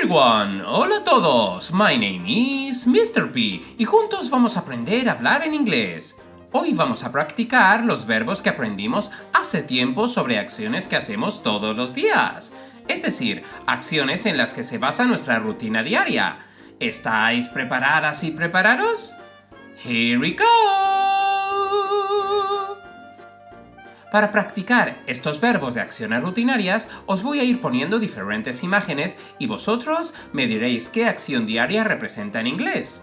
everyone! Hola a todos! My name is Mr. P y juntos vamos a aprender a hablar en inglés. Hoy vamos a practicar los verbos que aprendimos hace tiempo sobre acciones que hacemos todos los días. Es decir, acciones en las que se basa nuestra rutina diaria. ¿Estáis preparadas y preparados? Here we go! Para practicar estos verbos de acciones rutinarias, os voy a ir poniendo diferentes imágenes y vosotros me diréis qué acción diaria representa en inglés.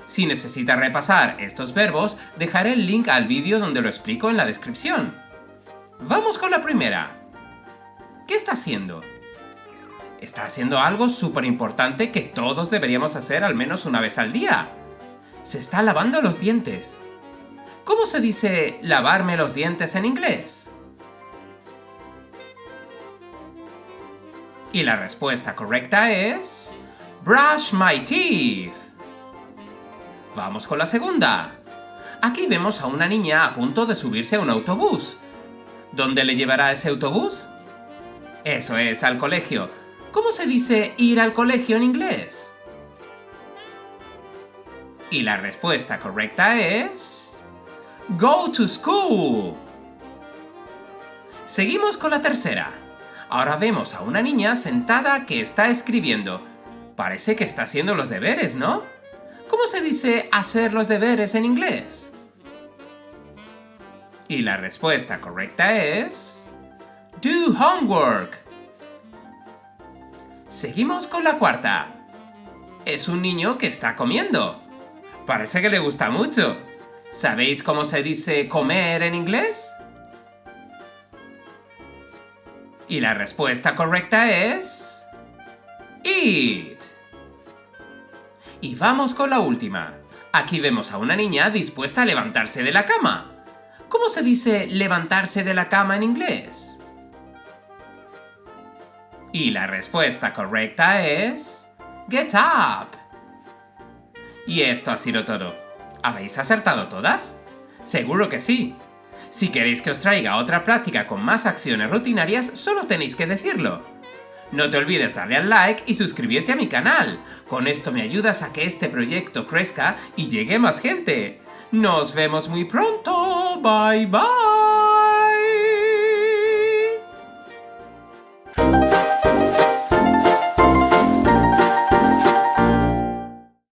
Si necesitas repasar estos verbos, dejaré el link al vídeo donde lo explico en la descripción. Vamos con la primera. ¿Qué está haciendo? Está haciendo algo súper importante que todos deberíamos hacer al menos una vez al día. Se está lavando los dientes. ¿Cómo se dice lavarme los dientes en inglés? Y la respuesta correcta es brush my teeth. Vamos con la segunda. Aquí vemos a una niña a punto de subirse a un autobús. ¿Dónde le llevará ese autobús? Eso es, al colegio. ¿Cómo se dice ir al colegio en inglés? Y la respuesta correcta es go to school. Seguimos con la tercera. Ahora vemos a una niña sentada que está escribiendo. Parece que está haciendo los deberes, ¿no? ¿Cómo se dice hacer los deberes en inglés? Y la respuesta correcta es do homework. Seguimos con la cuarta. Es un niño que está comiendo. Parece que le gusta mucho. ¿Sabéis cómo se dice comer en inglés? Y la respuesta correcta es eat. Y vamos con la última. Aquí vemos a una niña dispuesta a levantarse de la cama. ¿Cómo se dice levantarse de la cama en inglés? Y la respuesta correcta es get up. Y esto ha sido todo. ¿Habéis acertado todas? ¡Seguro que sí! Si queréis que os traiga otra práctica con más acciones rutinarias, solo tenéis que decirlo. No te olvides darle al like y suscribirte a mi canal. Con esto me ayudas a que este proyecto crezca y llegue más gente. ¡Nos vemos muy pronto! ¡Bye, bye!